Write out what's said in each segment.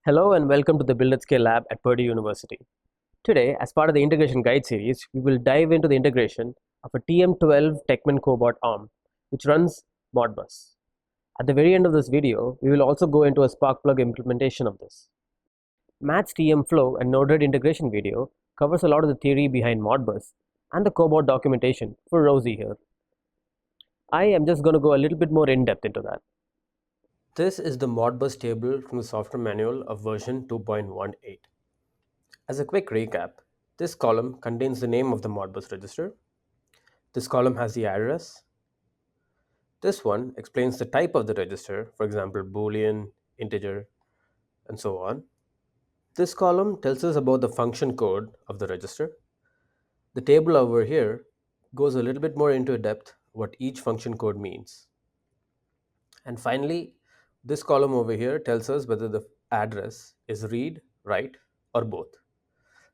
Hello and welcome to the Build at Scale lab at Purdue University. Today, as part of the integration guide series, we will dive into the integration of a TM12 Techman Cobot Arm, which runs Modbus. At the very end of this video, we will also go into a Sparkplug implementation of this. Matt's TM Flow and nodered integration video covers a lot of the theory behind Modbus and the Cobot documentation for Rosie here. I am just going to go a little bit more in depth into that. This is the Modbus table from the software manual of version 2.18. As a quick recap, this column contains the name of the Modbus register. This column has the address. This one explains the type of the register, for example, Boolean, integer, and so on. This column tells us about the function code of the register. The table over here goes a little bit more into depth what each function code means. And finally, this column over here tells us whether the address is read, write, or both.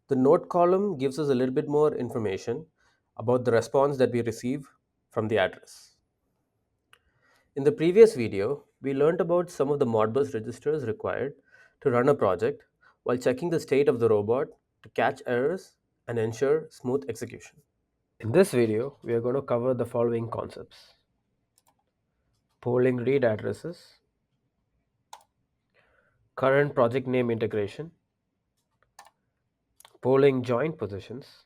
The note column gives us a little bit more information about the response that we receive from the address. In the previous video, we learned about some of the Modbus registers required to run a project while checking the state of the robot to catch errors and ensure smooth execution. In this video, we are going to cover the following concepts: polling read addresses, current project name integration, polling joint positions,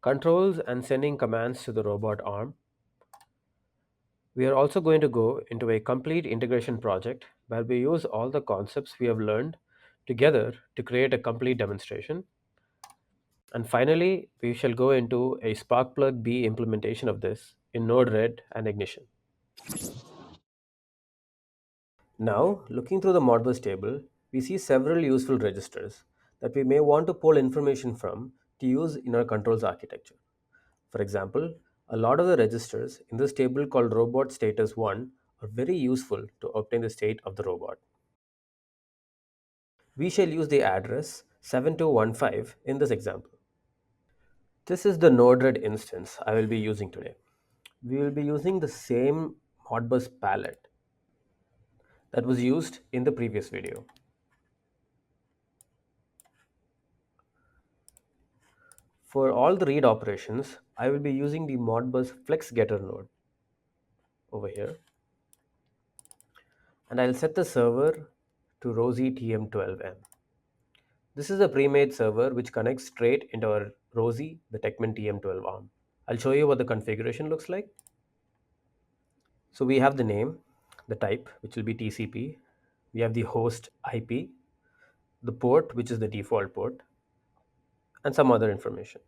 controls and sending commands to the robot arm. We are also going to go into a complete integration project where we use all the concepts we have learned together to create a complete demonstration. And finally, we shall go into a Sparkplug B implementation of this in Node-RED and Ignition. Now, looking through the Modbus table, we see several useful registers that we may want to pull information from to use in our controls architecture. For example, a lot of the registers in this table called robot status 1 are very useful to obtain the state of the robot. We shall use the address 7215 in this example. This is the nodered instance I will be using today. We will be using the same Modbus palette that was used in the previous video. For all the read operations, I will be using the Modbus FlexGetter node over here. And I'll set the server to Rosie TM12M. This is a pre-made server which connects straight into our Rosie, the Techman TM12 arm. I'll show you what the configuration looks like. So we have the name, the type, which will be TCP. We have the host IP, the port, which is the default port, and some other information.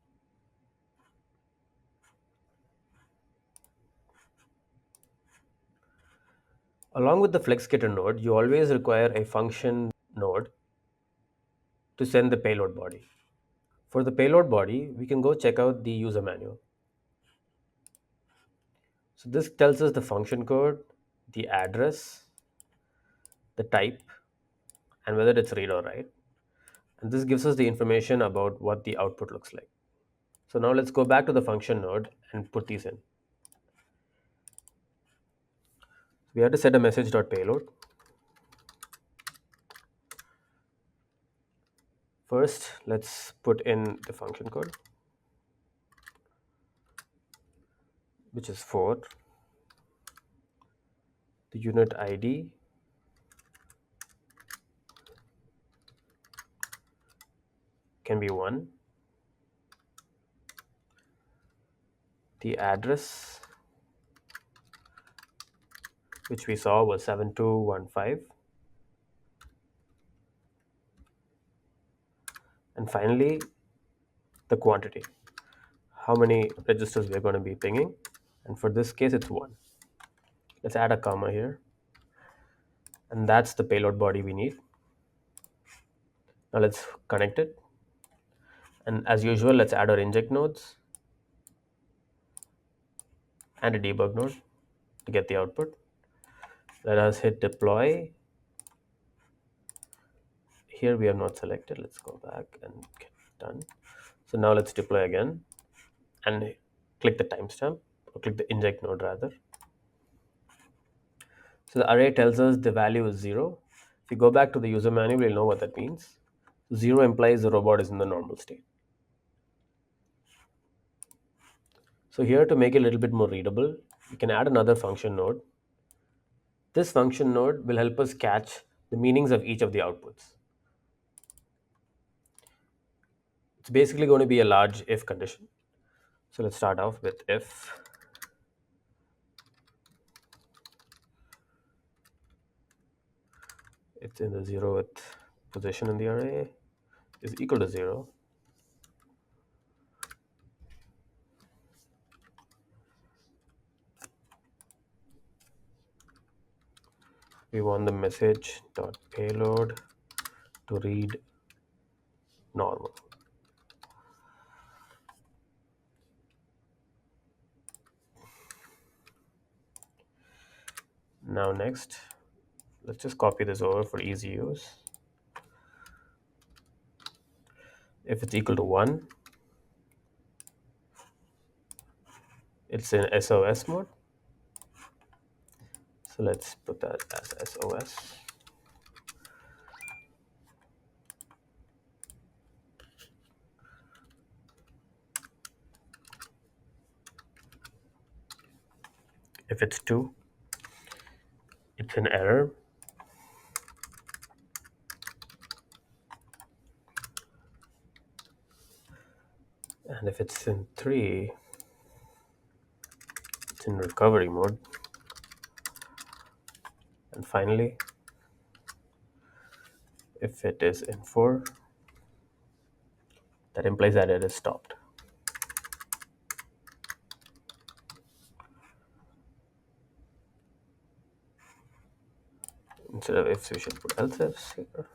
Along with the FlexGetter node, you always require a function node to send the payload body. For the payload body, we can go check out the user manual. So this tells us the function code, the address, the type, and whether it's read or write. And this gives us the information about what the output looks like. So now let's go back to the function node and put these in. We have to set a message.payload. First, let's put in the function code, which is 4. The unit ID, can be 1. The address, which we saw was 7215. And finally, the quantity, how many registers we are going to be pinging. And for this case, it's 1. Let's add a comma here. And that's the payload body we need. Now let's connect it. And as usual, let's add our inject nodes and a debug node to get the output. Let us hit deploy. Here we have not selected. Let's go back and get done. So now let's deploy again and click the timestamp, or click the inject node rather. So the array tells us the value is 0. If you go back to the user manual, you'll know what that means. 0 implies the robot is in the normal state. So here, to make it a little bit more readable, you can add another function node. This function node will help us catch the meanings of each of the outputs. It's basically going to be a large if condition. So let's start off with if it's in the 0th position in the array is equal to 0. We want the message dot payload to read normal. Now next, let's just copy this over for easy use. If it's equal to 1, it's in SOS mode. So let's put that as SOS. If it's 2, it's an error. And if it's in 3, it's in recovery mode. And finally, if it is in 4, that implies that it is stopped. Instead of ifs, we should put else ifs here.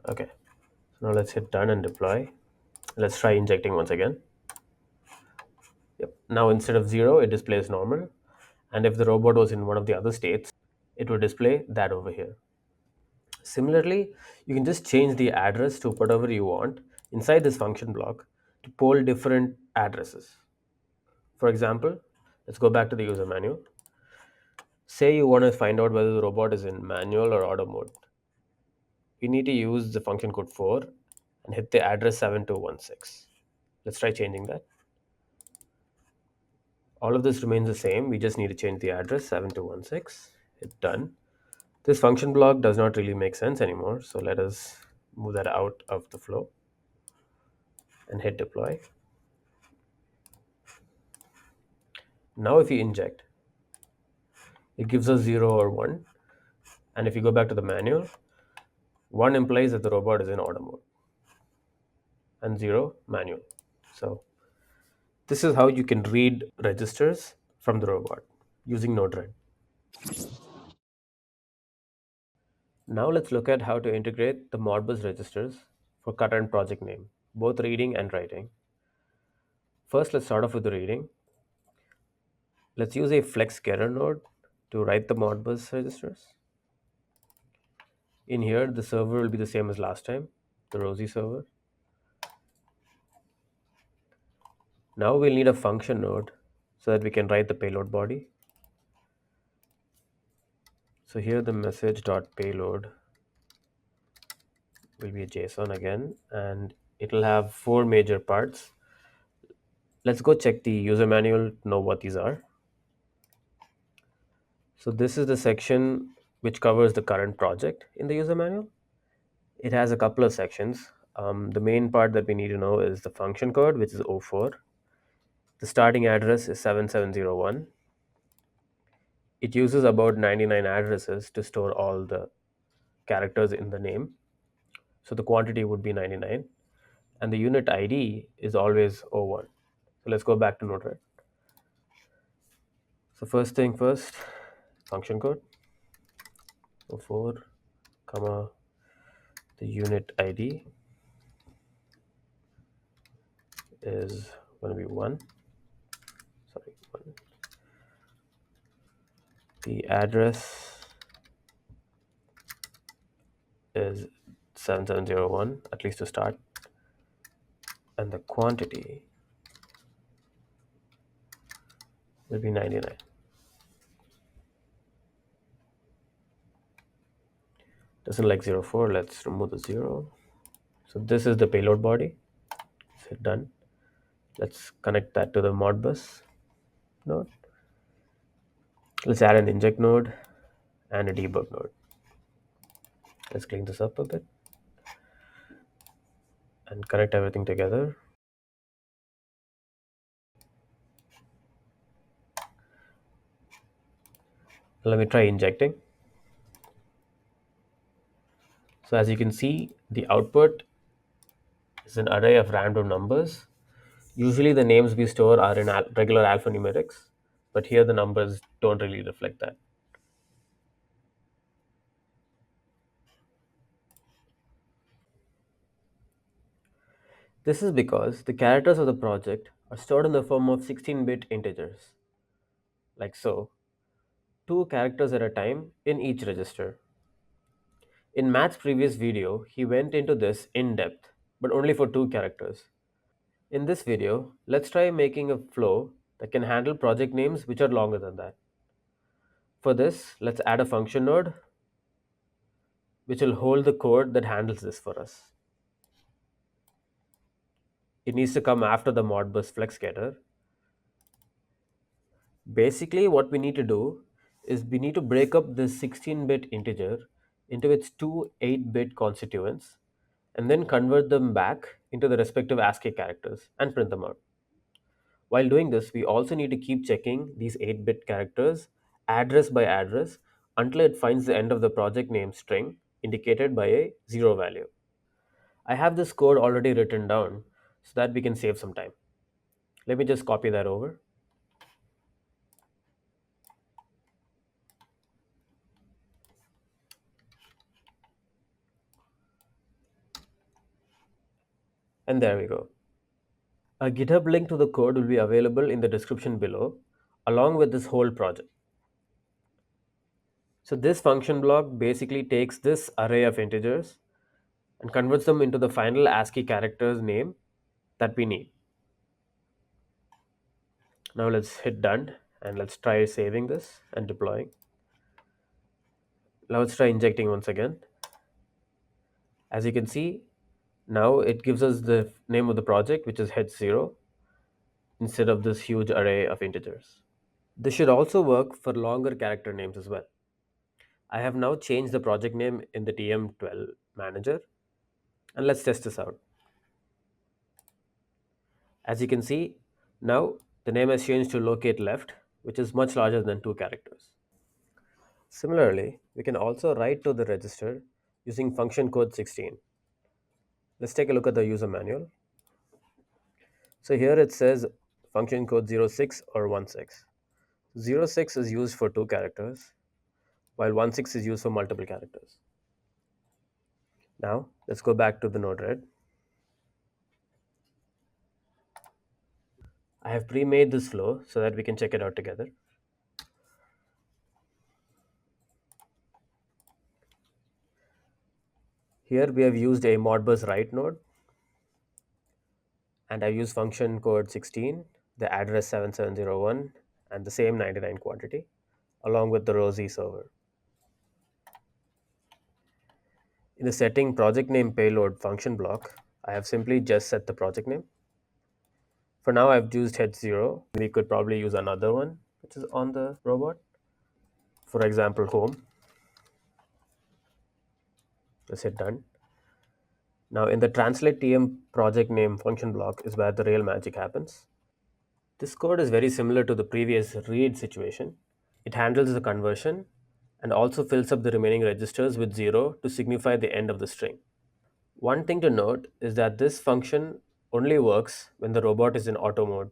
Okay, so now let's hit done and deploy. Let's try injecting once again. Yep. Now instead of 0, it displays normal. And if the robot was in one of the other states, it would display that over here. Similarly, you can just change the address to whatever you want inside this function block to poll different addresses. For example, let's go back to the user manual. Say you want to find out whether the robot is in manual or auto mode. We need to use the function code 4 and hit the address 7216. Let's try changing that. All of this remains the same. We just need to change the address 7216. Hit done. This function block does not really make sense anymore. So let us move that out of the flow and hit deploy. Now if you inject, it gives us 0 or 1. And if you go back to the manual, 1 implies that the robot is in auto mode and 0 manual. So this is how you can read registers from the robot using nodered. Now let's look at how to integrate the Modbus registers for current project name, both reading and writing. First, let's start off with the reading. Let's use a flex getter node to write the Modbus registers. In here, the server will be the same as last time, the Rosie server. Now we'll need a function node so that we can write the payload body. So here the message.payload will be a JSON again, and it'll have 4 major parts. Let's go check the user manual to know what these are. So this is the section which covers the current project in the user manual. It has a couple of sections. The main part that we need to know is the function code, which is 04. The starting address is 7701. It uses about 99 addresses to store all the characters in the name. So the quantity would be 99. And the unit ID is always 01. So let's go back to nodered. So first thing first, function code 04, comma, the unit ID is going to be 1. Sorry, 1. The address is 7701, at least to start. and the quantity will be 99. Doesn't like 04. Let's remove the 0. So this is the payload body. So done. Let's connect that to the Modbus node. Let's add an inject node and a debug node. Let's clean this up a bit and connect everything together. Let me try injecting. So as you can see, the output is an array of random numbers. Usually the names we store are in regular alphanumerics, but here the numbers don't really reflect that. This is because the characters of the project are stored in the form of 16-bit integers, like so, two characters at a time in each register. In Matt's previous video, he went into this in depth, but only for two characters. In this video, let's try making a flow that can handle project names which are longer than that. For this, let's add a function node which will hold the code that handles this for us. It needs to come after the Modbus flex getter. Basically, what we need to do is we need to break up this 16-bit integer into its two 8-bit constituents and then convert them back into the respective ASCII characters and print them out. While doing this, we also need to keep checking these 8-bit characters address by address until it finds the end of the project name string indicated by a 0 value. I have this code already written down so that we can save some time. Let me just copy that over. And there we go. A GitHub link to the code will be available in the description below, along with this whole project. So this function block basically takes this array of integers and converts them into the final ASCII characters name that we need. Now let's hit done and let's try saving this and deploying. Now let's try injecting once again. As you can see, now it gives us the name of the project, which is head0, instead of this huge array of integers. This should also work for longer character names as well. I have now changed the project name in the TM12 manager, and let's test this out. As you can see, now the name has changed to locate left, which is much larger than two characters. Similarly, we can also write to the register using function code 16. Let's take a look at the user manual. So here it says function code 06 or 16. 06 is used for two characters, while 16 is used for multiple characters. Now, let's go back to the nodered. I have pre-made this flow so that we can check it out together. Here we have used a Modbus write node, and I've used function code 16, the address 7701, and the same 99 quantity, along with the Rohith server. In the setting project name payload function block, I have simply just set the project name. For now, I've used head0. We could probably use another one, which is on the robot. For example, home. Just hit done. Now in the translate TM project name function block is where the real magic happens. This code is very similar to the previous read situation. It handles the conversion and also fills up the remaining registers with 0 to signify the end of the string. One thing to note is that this function only works when the robot is in auto mode.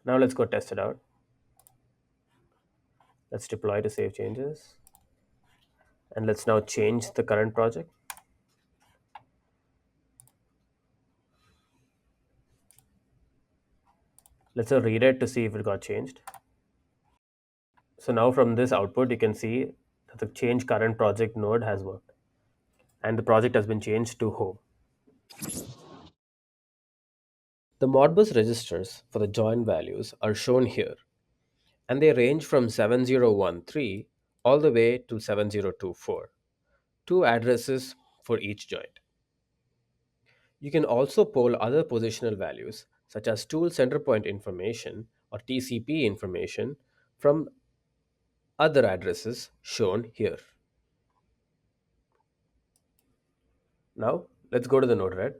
Now let's go test it out. Let's deploy to save changes. And let's now change the current project. Let's read it to see if it got changed. So now from this output, you can see that the change current project node has worked and the project has been changed to home. The Modbus registers for the join values are shown here, and they range from 7013 all the way to 7024, two addresses for each joint. You can also poll other positional values such as tool center point information or TCP information from other addresses shown here. Now, let's go to the node-RED.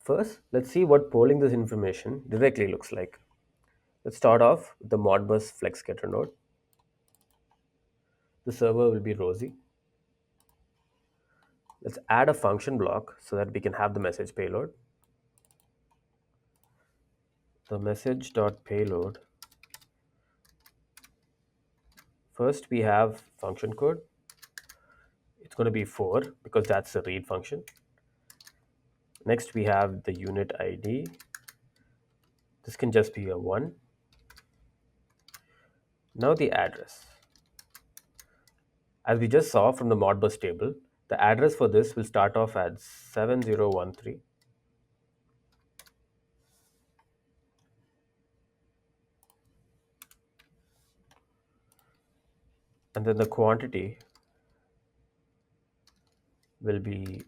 First, let's see what polling this information directly looks like. Let's start off with the Modbus FlexGetter node. The server will be Rosie. Let's add a function block so that we can have the message payload. The message.payload. First, we have function code. It's going to be 4 because that's the read function. Next, we have the unit ID. This can just be a 1. Now the address. As we just saw from the Modbus table, the address for this will start off at 7013. And then the quantity will be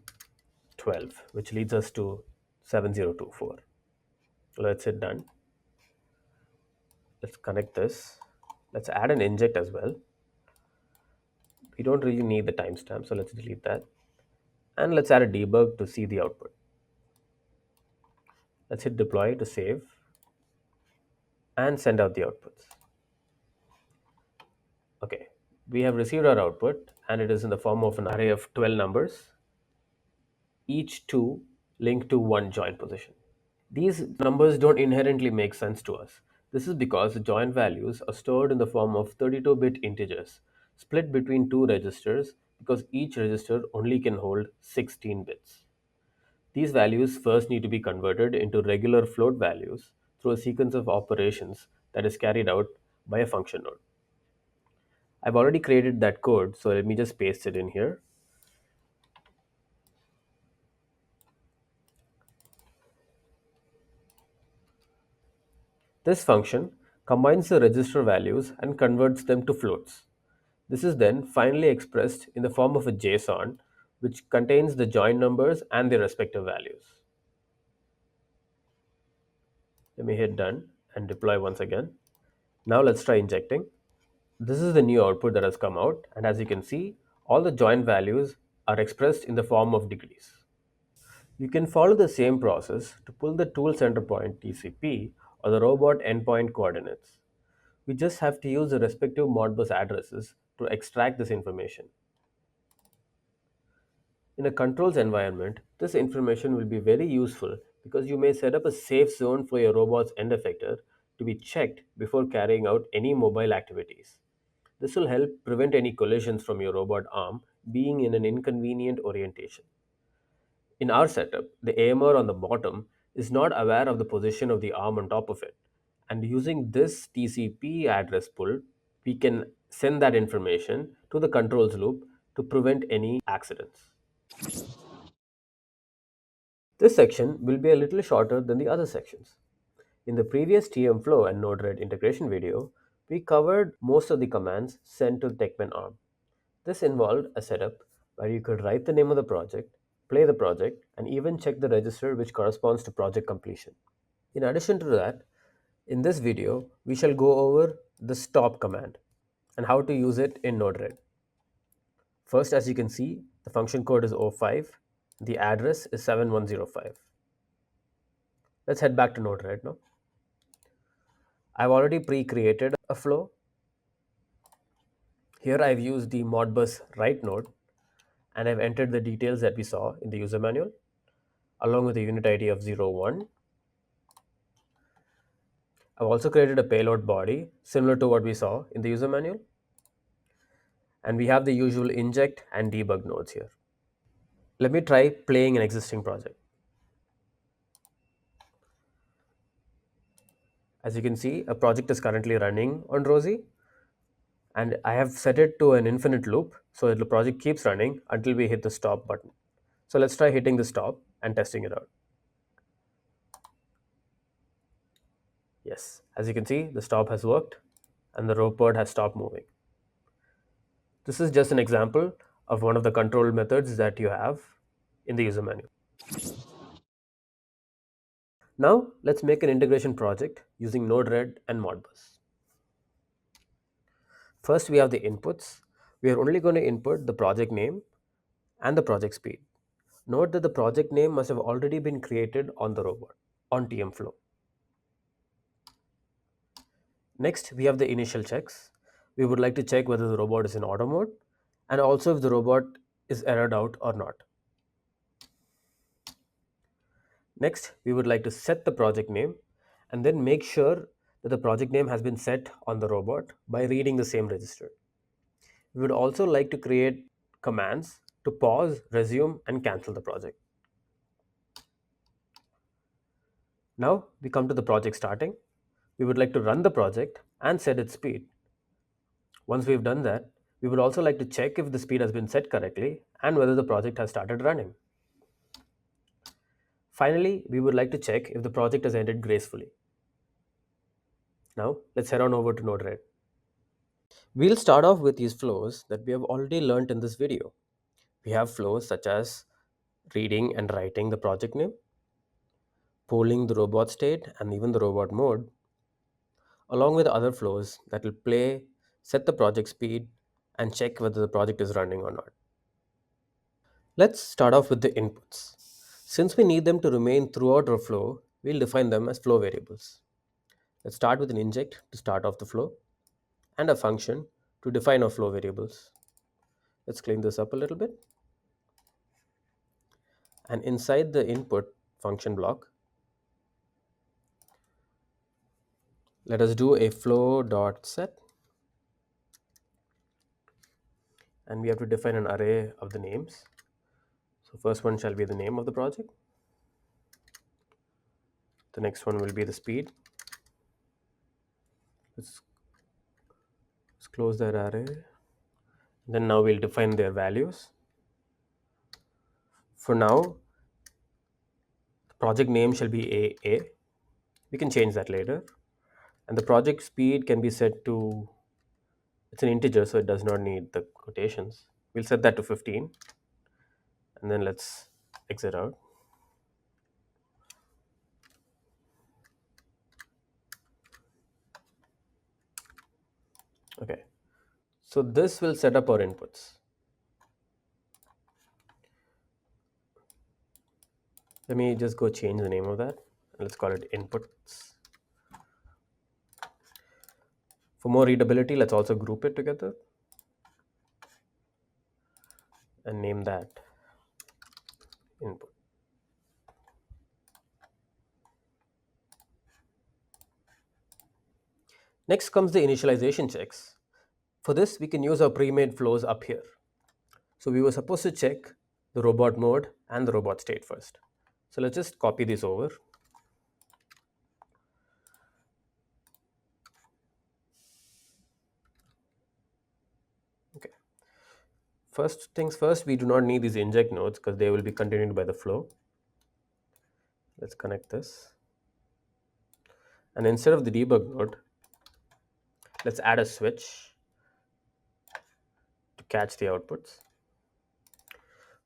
12, which leads us to 7024. Let's hit done. Let's connect this. Let's add an inject as well. We don't really need the timestamp, so let's delete that. And let's add a debug to see the output. Let's hit deploy to save and send out the outputs. Okay, we have received our output and it is in the form of an array of 12 numbers, each two linked to one joint position. These numbers don't inherently make sense to us. This is because the joint values are stored in the form of 32-bit integers split between two registers because each register only can hold 16 bits. These values first need to be converted into regular float values through a sequence of operations that is carried out by a function node. I've already created that code, so let me just paste it in here. This function combines the register values and converts them to floats. This is then finally expressed in the form of a JSON, which contains the join numbers and their respective values. Let me hit done and deploy once again. Now let's try injecting. This is the new output that has come out, and as you can see, all the join values are expressed in the form of degrees. You can follow the same process to pull the tool center point TCP or the robot endpoint coordinates. We just have to use the respective Modbus addresses to extract this information. In a controls environment, this information will be very useful because you may set up a safe zone for your robot's end effector to be checked before carrying out any mobile activities. This will help prevent any collisions from your robot arm being in an inconvenient orientation. In our setup, the AMR on the bottom is not aware of the position of the arm on top of it. And using this TCP address pull, we can send that information to the controls loop to prevent any accidents. This section will be a little shorter than the other sections. In the previous TM Flow and Node-RED integration video, we covered most of the commands sent to Techman Arm. This involved a setup where you could write the name of the project, play the project, and even check the register which corresponds to project completion. In addition to that, in this video, we shall go over the stop command and how to use it in Node-RED. First, as you can see, the function code is 05, the address is 7105. Let's head back to Node-RED now. I've already pre-created a flow. Here I've used the Modbus write node and I've entered the details that we saw in the user manual along with the unit ID of 01. I've also created a payload body similar to what we saw in the user manual. And we have the usual inject and debug nodes here. Let me try playing an existing project. As you can see, a project is currently running on Rosie, and I have set it to an infinite loop so that the project keeps running until we hit the stop button. So let's try hitting the stop and testing it out. Yes, as you can see, the stop has worked and the robot has stopped moving. This is just an example of one of the control methods that you have in the user manual. Now let's make an integration project using nodered and Modbus. First, we have the inputs. We are only going to input the project name and the project speed. Note that the project name must have already been created on the robot on TM flow. Next, we have the initial checks. We would like to check whether the robot is in auto mode and also if the robot is errored out or not. Next, we would like to set the project name and then make sure that the project name has been set on the robot by reading the same register. We would also like to create commands to pause, resume, and cancel the project. Now we come to the project starting. We would like to run the project and set its speed. Once we've done that, we would also like to check if the speed has been set correctly and whether the project has started running. Finally, we would like to check if the project has ended gracefully. Now let's head on over to Node-RED. We'll start off with these flows that we have already learned in this video. We have flows such as reading and writing the project name, polling the robot state and even the robot mode, along with other flows that will play, set the project speed, and check whether the project is running or not. Let's start off with the inputs. Since we need them to remain throughout our flow, we'll define them as flow variables. Let's start with an inject to start off the flow and a function to define our flow variables. Let's clean this up a little bit. And inside the input function block, let us do a flow.set, and we have to define an array of the names. So first one shall be the name of the project. The next one will be the speed. Let's close that array. Then now we'll define their values. For now, the project name shall be AA. We can change that later. And the project speed can be set to, it's an integer, so it does not need the quotations. We'll set that to 15. And then let's exit out. Okay. So this will set up our inputs. Let me just go change the name of that. Let's call it inputs. For more readability, let's also group it together and name that input. Next comes the initialization checks. For this, we can use our pre-made flows up here. So we were supposed to check the robot mode and the robot state first. So let's just copy this over. Okay. First things first, we do not need these inject nodes because they will be continued by the flow. Let's connect this. And instead of the debug node, let's add a switch to catch the outputs.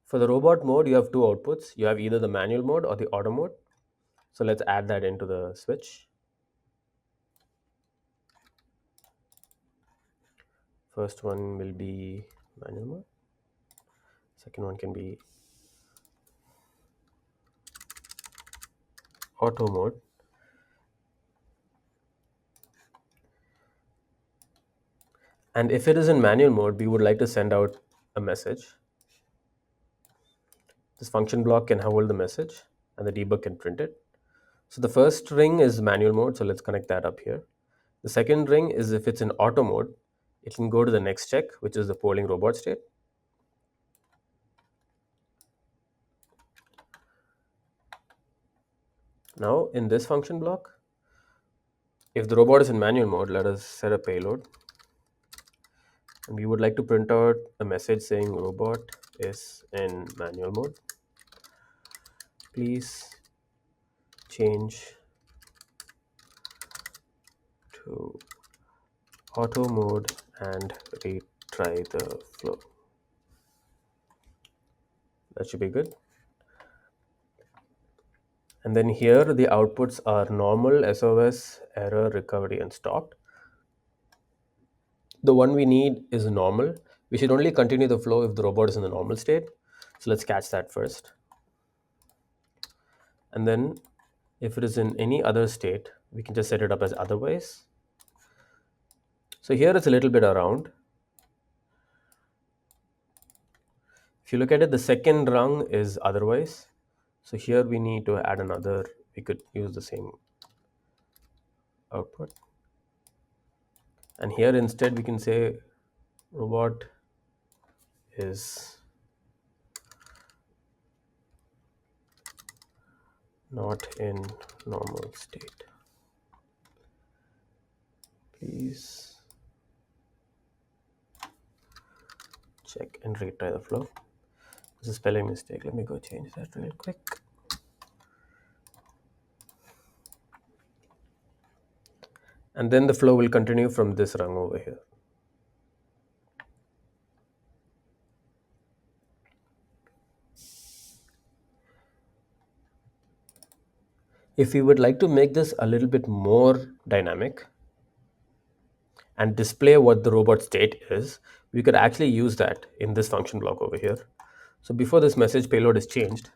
For the robot mode, you have two outputs. You have either the manual mode or the auto mode. So let's add that into the switch. First one will be manual mode. Second one can be auto mode. And if it is in manual mode, we would like to send out a message. This function block can hold the message and the debug can print it. So the first ring is manual mode, so let's connect that up here. The second ring is if it's in auto mode, it can go to the next check, which is the polling robot state. Now in this function block, if the robot is in manual mode, let us set a payload. And we would like to print out a message saying robot is in manual mode. Please change to auto mode and retry the flow. That should be good. And then here the outputs are normal, SOS, error, recovery, and stopped. The one we need is normal. We should only continue the flow if the robot is in the normal state. So let's catch that first. And then if it is in any other state, we can just set it up as otherwise. So here it's a little bit around. If you look at it, the second rung is otherwise. So here we need to add another, we could use the same output. And here instead we can say robot is not in normal state. Please check and retry the flow. This is a spelling mistake. Let me go change that real quick. And then the flow will continue from this rung over here. If we would like to make this a little bit more dynamic and display what the robot state is, we could actually use that in this function block over here. So before this message payload is changed,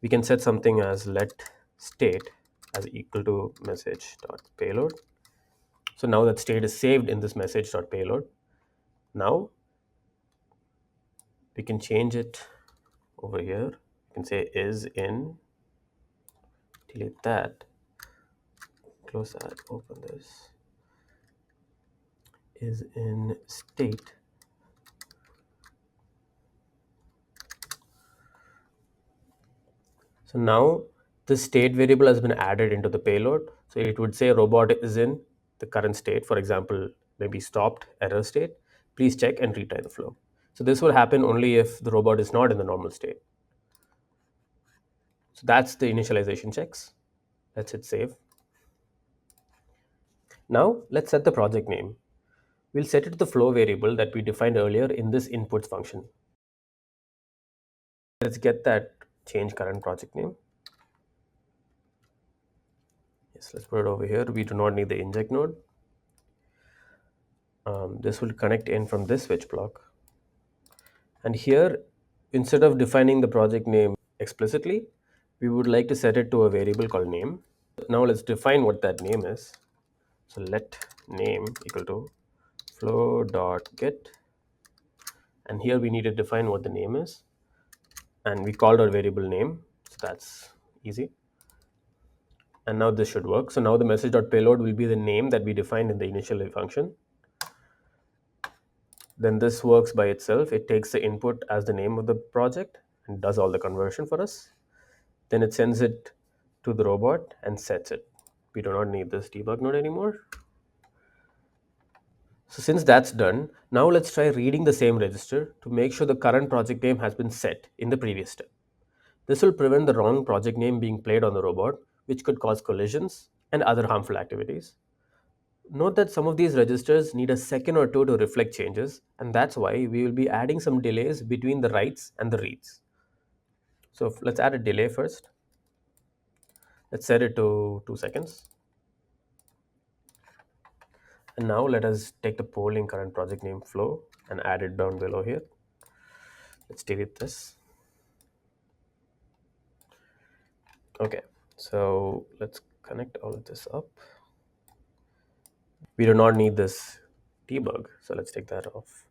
we can set something as let state as equal to message.payload. So now that state is saved in this message.payload. Now we can change it over here. You can say is in, delete that, close that, open this, is in state. So now the state variable has been added into the payload. So it would say robot is in the current state, for example, maybe stopped error state. Please check and retry the flow. So this will happen only if the robot is not in the normal state. So that's the initialization checks. Let's hit save. Now let's set the project name. We'll set it to the flow variable that we defined earlier in this inputs function. Let's get that change current project name. Yes, let's put it over here. We do not need the inject node. This will connect in from this switch block. And here, instead of defining the project name explicitly, we would like to set it to a variable called name. Now let's define what that name is. So let name equal to flow.get. And here we need to define what the name is. And we called our variable name. So that's easy. And now this should work. So now the message.payload will be the name that we defined in the initial function. Then this works by itself. It takes the input as the name of the project and does all the conversion for us. Then it sends it to the robot and sets it. We do not need this debug node anymore. So since that's done, now let's try reading the same register to make sure the current project name has been set in the previous step. This will prevent the wrong project name being played on the robot, which could cause collisions and other harmful activities. Note that some of these registers need a second or two to reflect changes, and that's why we will be adding some delays between the writes and the reads. So let's add a delay first. Let's set it to 2 seconds. And now let us take the polling current project name flow and add it down below here. Let's delete this. Okay, so let's connect all of this up. We do not need this debug, so let's take that off.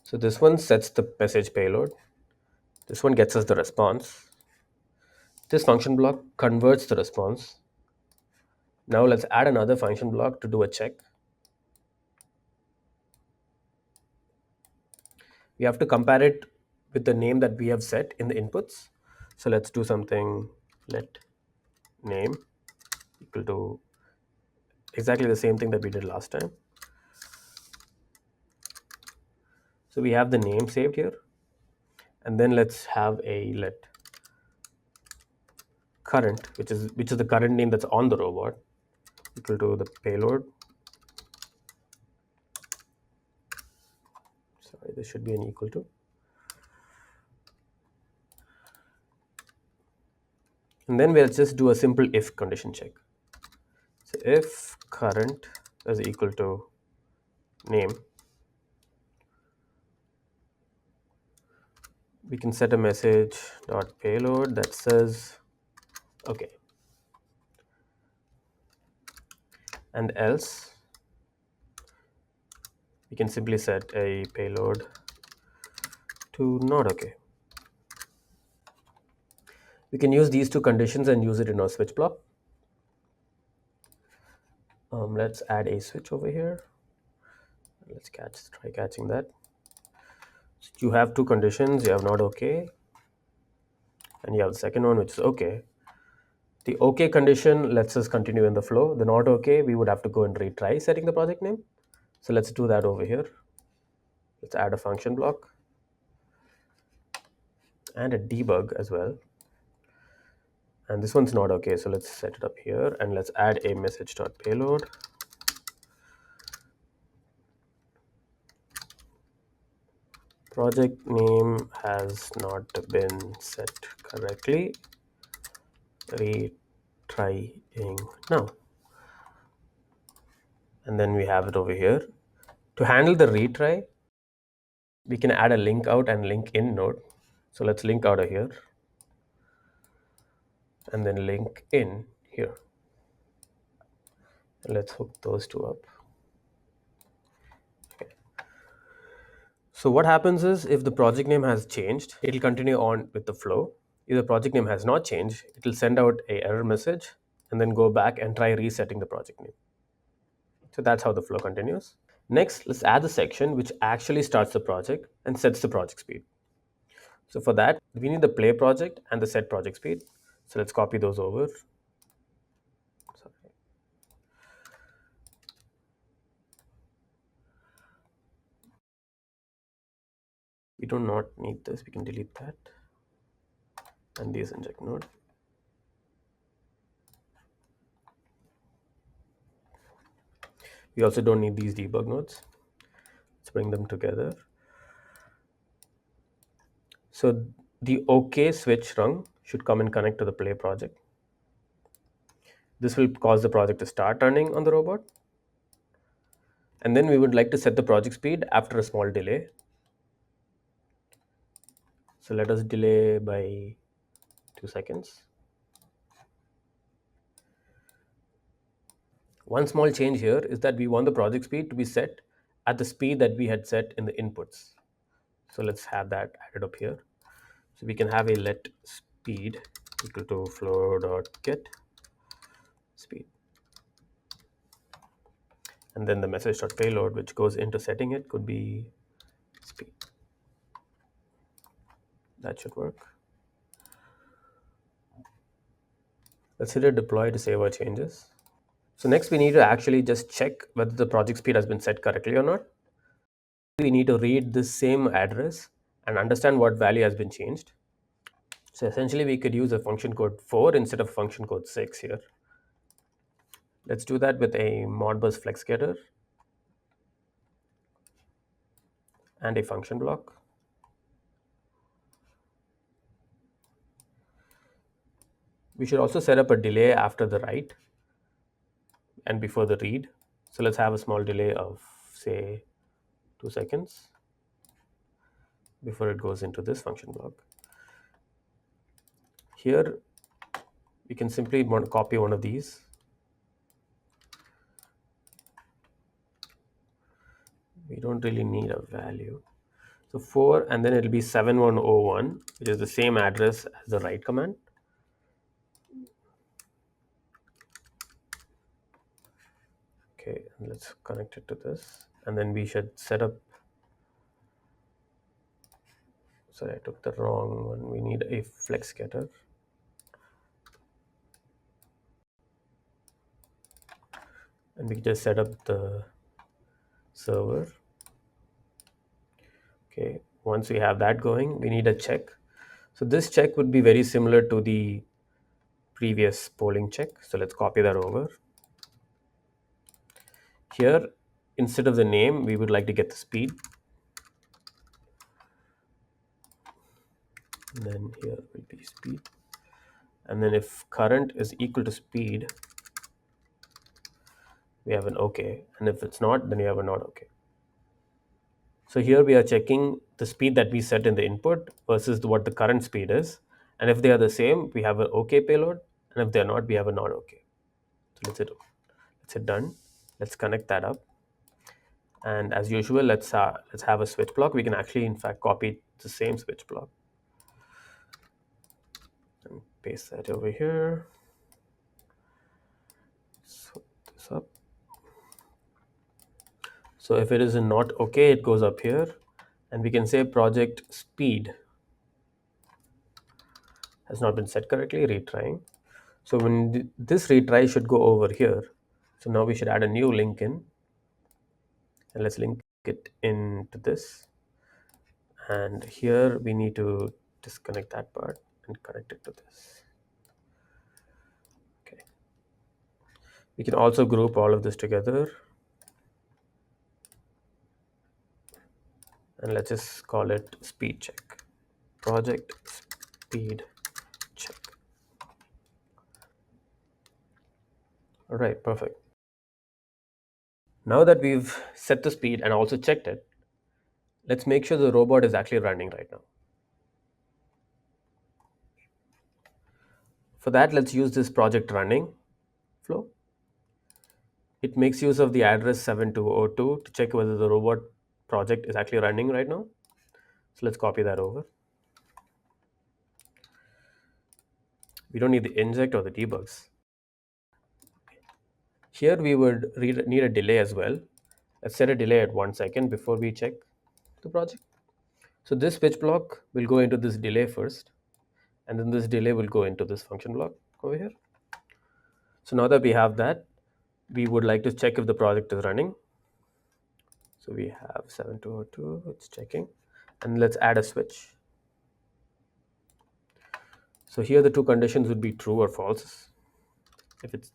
So this one sets the message payload. This one gets us the response. This function block converts the response. Now let's add another function block to do a check. We have to compare it with the name that we have set in the inputs. So let's do something, let name equal to exactly the same thing that we did last time. So we have the name saved here. And then let's have a let current, which is the current name that's on the robot, equal to the payload. Sorry, this should be an equal to. And then we'll just do a simple if condition check. So if current is equal to name, we can set a message dot payload that says okay, and else we can simply set a payload to not okay. We can use these two conditions and use it in our switch block. Let's add a switch over here. Let's try catching that. So you have two conditions. You have not okay, and you have the second one, which is okay. The okay condition lets us continue in the flow. The not okay, we would have to go and retry setting the project name. So let's do that over here. Let's add a function block and a debug as well. And this one's not okay, so let's set it up here and let's add a message.payload. Project name has not been set correctly. Retrying now. And then we have it over here. To handle the retry, we can add a link out and link in node. So let's link out of here and then link in here. And let's hook those two up. Okay. So what happens is if the project name has changed, it will continue on with the flow. If the project name has not changed, it will send out an error message and then go back and try resetting the project name. So that's how the flow continues. Next, let's add the section which actually starts the project and sets the project speed. So for that, we need the play project and the set project speed. So let's copy those over. Sorry. We do not need this. We can delete that. And these inject node. We also don't need these debug nodes. Let's bring them together. So the OK switch rung should come and connect to the play project. This will cause the project to start running on the robot. And then we would like to set the project speed after a small delay. So let us delay by 2 seconds. One small change here is that we want the project speed to be set at the speed that we had set in the inputs. So let's have that added up here. So we can have a let speed equal to flow.get speed. And then the message.payload, which goes into setting it, could be speed. That should work. Let's hit a deploy to save our changes. So next we need to actually just check whether the project speed has been set correctly or not. We need to read this same address and understand what value has been changed. So essentially we could use a function code 4 instead of function code 6 here. Let's do that with a Modbus flex getter and a function block. We should also set up a delay after the write and before the read. So let's have a small delay of say 2 seconds before it goes into this function block. Here we can simply copy one of these. We don't really need a value. So 4 and then it'll be 7101, which is the same address as the write command. Okay, and let's connect it to this. And then we should set up, sorry, I took the wrong one. We need a flex getter. And we just set up the server. Okay, once we have that going, we need a check. So this check would be very similar to the previous polling check. So let's copy that over. Here, instead of the name, we would like to get the speed. And then here will be speed. And then if current is equal to speed, we have an OK. And if it's not, then we have a not OK. So here we are checking the speed that we set in the input versus what the current speed is. And if they are the same, we have an OK payload. And if they're not, we have a not OK. So let's hit done. Let's connect that up. And as usual, let's have a switch block. We can actually, in fact, copy the same switch block and paste that over here. Swap this up. So if it is a not OK, it goes up here. And we can say project speed has not been set correctly, retrying. So when this retry should go over here. So now we should add a new link in. And let's link it into this. And here we need to disconnect that part and connect it to this. Okay. We can also group all of this together. And let's just call it speed check. Project speed check. All right, perfect. Now that we've set the speed and also checked it, let's make sure the robot is actually running right now. For that, let's use this project running flow. It makes use of the address 7202 to check whether the robot project is actually running right now. So let's copy that over. We don't need the inject or the debugs. Here we would need a delay as well. Let's set a delay at 1 second before we check the project. So this switch block will go into this delay first, and then this delay will go into this function block over here. So now that we have that, we would like to check if the project is running. So we have 7202, it's checking, and let's add a switch. So here the two conditions would be true or false. If it's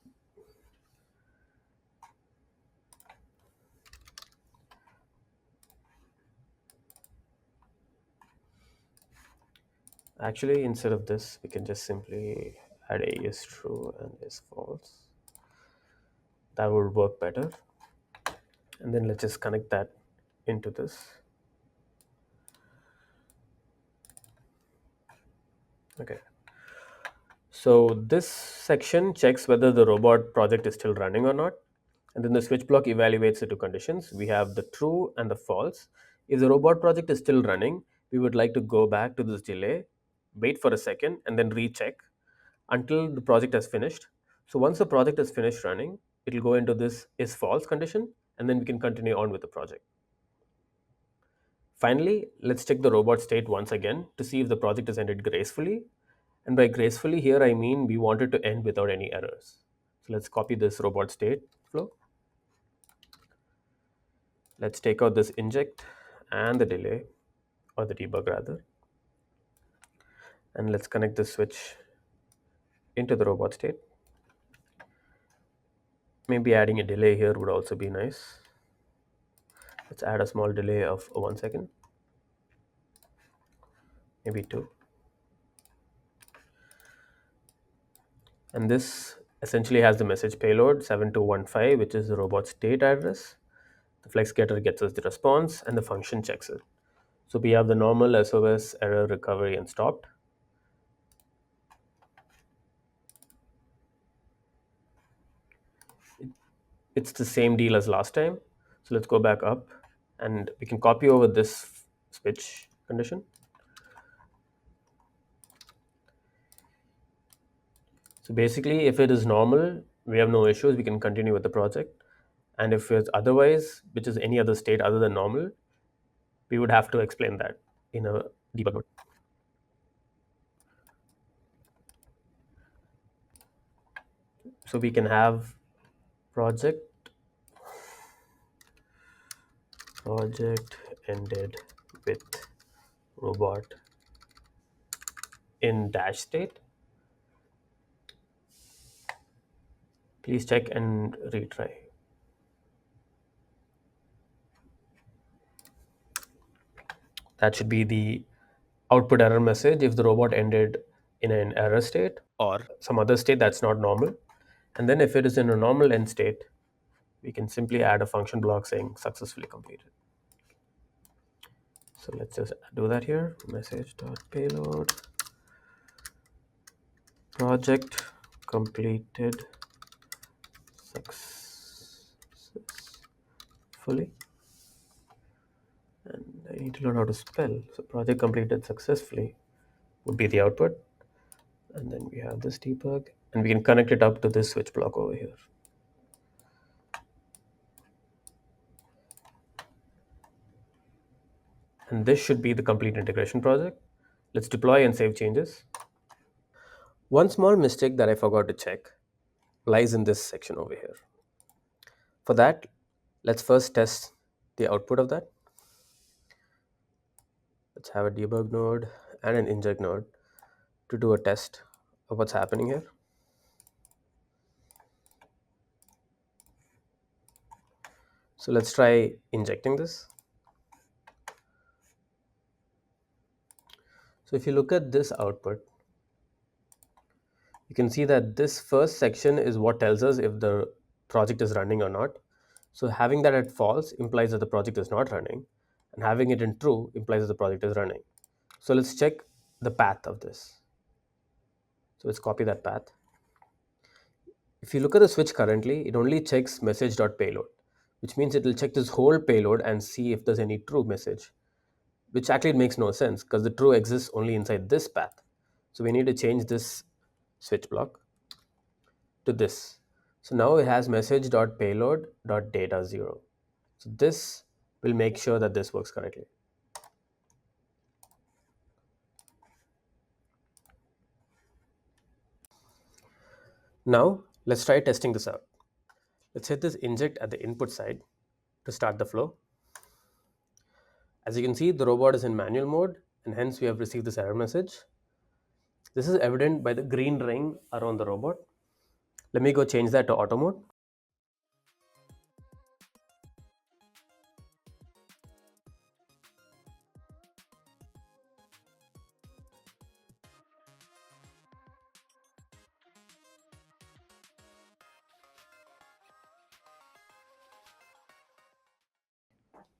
actually, instead of this, we can just simply add a is true and is false. That would work better. And then let's just connect that into this. Okay. So this section checks whether the robot project is still running or not. And then the switch block evaluates the two conditions. We have the true and the false. If the robot project is still running, we would like to go back to this delay, wait for a second, and then recheck until the project has finished. So once the project is finished running, it will go into this is false condition, and then we can continue on with the project. Finally, let's check the robot state once again to see if the project is ended gracefully. And by gracefully here, I mean we want it to end without any errors. So let's copy this robot state flow. Let's take out this inject and the delay, or the debug rather. And let's connect the switch into the robot state. Maybe adding a delay here would also be nice. Let's add a small delay of 1 second, maybe 2. And this essentially has the message payload 7215, which is the robot state address. The flex getter gets us the response, and the function checks it. So we have the normal SOS, error, recovery, and stopped. It's the same deal as last time. So let's go back up, and we can copy over this switch condition. So basically, if it is normal, we have no issues, we can continue with the project. And if it's otherwise, which is any other state other than normal, we would have to explain that in a debug node. So we can have project ended with robot in dash state. Please check and retry. That should be the output error message if the robot ended in an error state or some other state that's not normal. And then if it is in a normal end state, we can simply add a function block saying successfully completed. So let's just do that here. Message.payload project completed successfully. And I need to learn how to spell. So project completed successfully would be the output. And then we have this debug, and we can connect it up to this switch block over here. And this should be the complete integration project. Let's deploy and save changes. One small mistake that I forgot to check lies in this section over here. For that, let's first test the output of that. Let's have a debug node and an inject node to do a test of what's happening here. So let's try injecting this. So if you look at this output, you can see that this first section is what tells us if the project is running or not. So having that at false implies that the project is not running, and having it in true implies that the project is running. So let's check the path of this. So let's copy that path. If you look at the switch currently, it only checks message.payload, which means it will check this whole payload and see if there's any true message, which actually makes no sense because the true exists only inside this path. So we need to change this switch block to this. So now it has message.payload.data0. So this will make sure that this works correctly. Now let's try testing this out. Let's hit this inject at the input side to start the flow. As you can see, the robot is in manual mode, and hence we have received this error message. This is evident by the green ring around the robot. Let me go change that to auto mode.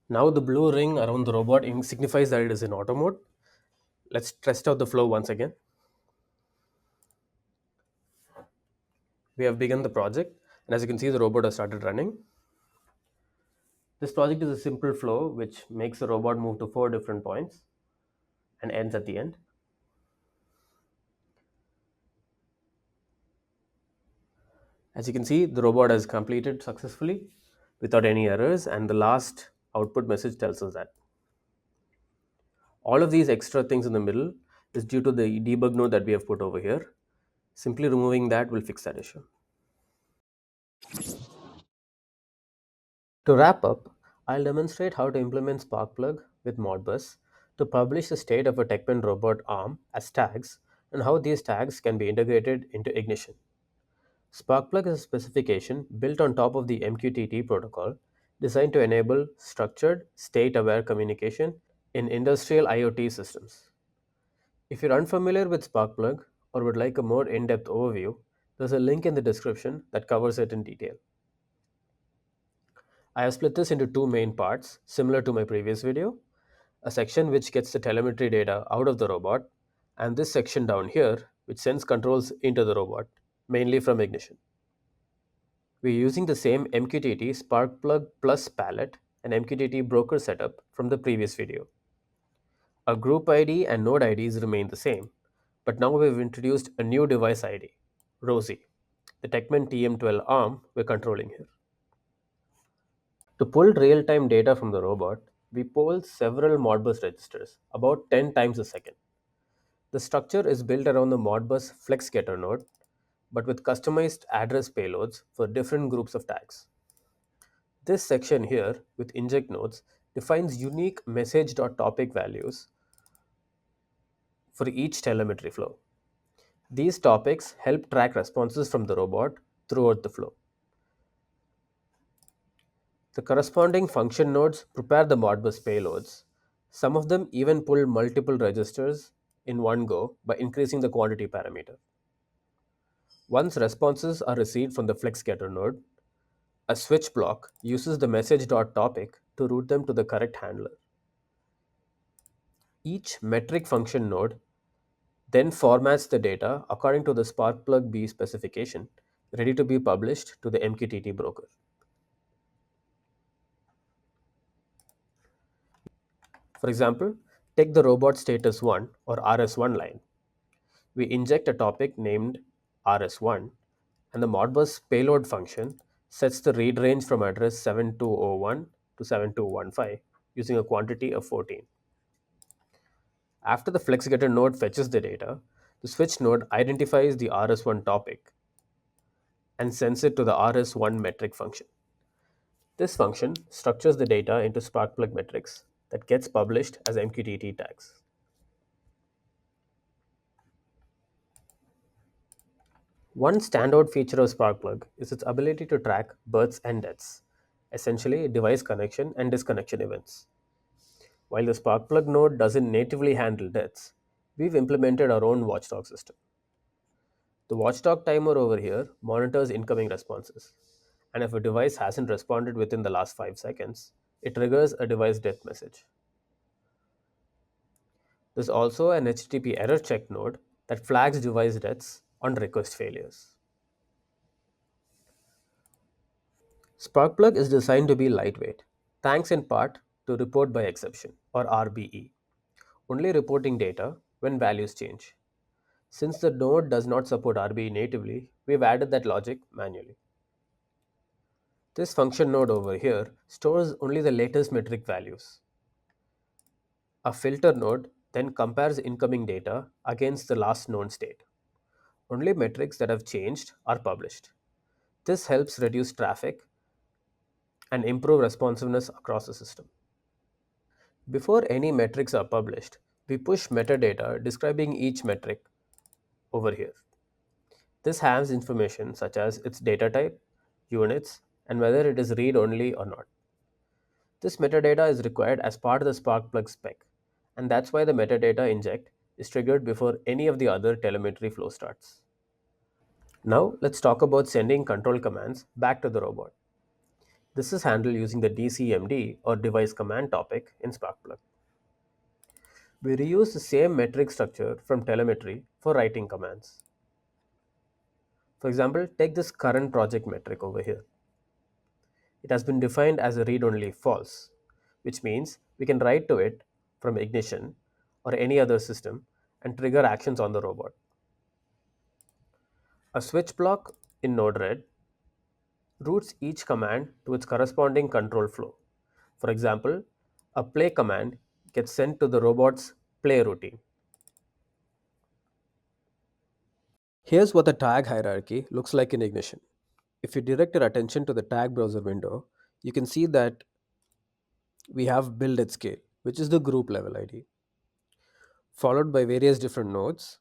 Now the blue ring around the robot signifies that it is in auto mode. Let's test out the flow once again. We have begun the project, and as you can see, the robot has started running. This project is a simple flow which makes the robot move to 4 different points and ends at the end. As you can see, the robot has completed successfully without any errors, and the last output message tells us that. All of these extra things in the middle is due to the debug node that we have put over here. Simply removing that will fix that issue. To wrap up, I'll demonstrate how to implement Sparkplug with Modbus to publish the state of a Techman robot arm as tags and how these tags can be integrated into Ignition. Sparkplug is a specification built on top of the MQTT protocol designed to enable structured, state-aware communication in industrial IoT systems. If you're unfamiliar with Sparkplug or would like a more in-depth overview, there's a link in the description that covers it in detail. I have split this into two main parts, similar to my previous video. A section which gets the telemetry data out of the robot, and this section down here which sends controls into the robot, mainly from Ignition. We're using the same MQTT Sparkplug Plus palette and MQTT broker setup from the previous video. Our group ID and node IDs remain the same, but now we've introduced a new device ID, Rosie, the Techman TM12 Arm we're controlling here. To pull real-time data from the robot, we poll several Modbus registers, about 10 times a second. The structure is built around the Modbus FlexGetter node, but with customized address payloads for different groups of tags. This section here, with inject nodes, defines unique message.topic values for each telemetry flow. These topics help track responses from the robot throughout the flow. The corresponding function nodes prepare the Modbus payloads, Some of them even pull multiple registers in one go by increasing the quantity parameter. Once responses are received from the FlexGetter node, a switch block uses the message.topic to route them to the correct handler. Each metric function node then formats the data according to the Sparkplug B specification, ready to be published to the MQTT broker. For example, take the robot status 1 or RS1 line. We inject a topic named RS1, and the Modbus payload function sets the read range from address 7201 to 7215 using a quantity of 14. After the FlexGetter node fetches the data, the switch node identifies the RS1 topic and sends it to the RS1 metric function. This function structures the data into Sparkplug metrics that gets published as MQTT tags. One standout feature of Sparkplug is its ability to track births and deaths, essentially device connection and disconnection events. While the Sparkplug node doesn't natively handle deaths, we've implemented our own watchdog system. The watchdog timer over here monitors incoming responses, and if a device hasn't responded within the last 5 seconds, it triggers a device death message. There's also an HTTP error check node that flags device deaths on request failures. Sparkplug is designed to be lightweight, thanks in part to report by exception or RBE, only reporting data when values change. Since the node does not support RBE natively, we've added that logic manually. This function node over here stores only the latest metric values. A filter node then compares incoming data against the last known state. Only metrics that have changed are published. This helps reduce traffic and improve responsiveness across the system. Before any metrics are published, we push metadata describing each metric over here. This has information such as its data type, units, and whether it is read-only or not. This metadata is required as part of the Sparkplug spec, and that's why the metadata inject is triggered before any of the other telemetry flow starts. Now let's talk about sending control commands back to the robot. This is handled using the DCMD or device command topic in Sparkplug. We reuse the same metric structure from telemetry for writing commands. For example, take this current project metric over here. It has been defined as a read-only false, which means we can write to it from Ignition or any other system and trigger actions on the robot. A switch block in nodered routes each command to its corresponding control flow. For example, a play command gets sent to the robot's play routine. Here's what the tag hierarchy looks like in Ignition. If you direct your attention to the tag browser window, you can see that we have build at scale, which is the group level ID, followed by various different nodes.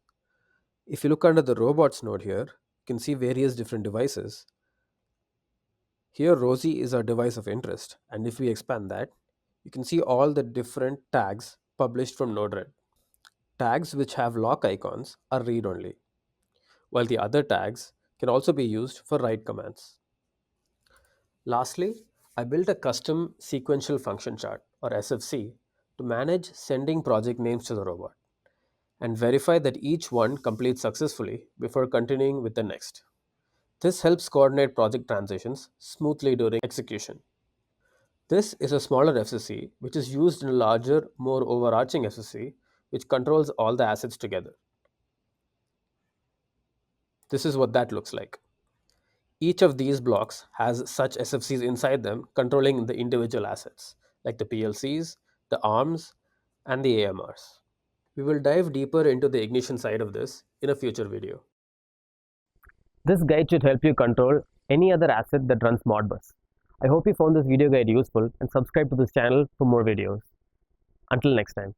If you look under the robots node here, you can see various different devices. Here, Rosie is our device of interest, and if we expand that, you can see all the different tags published from nodered. Tags which have lock icons are read only, while the other tags can also be used for write commands. Lastly, I built a custom sequential function chart or SFC to manage sending project names to the robot and verify that each one completes successfully before continuing with the next. This helps coordinate project transitions smoothly during execution. This is a smaller FCC which is used in a larger, more overarching FCC which controls all the assets together. This is what that looks like. Each of these blocks has such SFCs inside them controlling the individual assets, like the PLCs, the ARMs, and the AMRs. We will dive deeper into the ignition side of this in a future video. This guide should help you control any other asset that runs Modbus. I hope you found this video guide useful and subscribe to this channel for more videos. Until next time.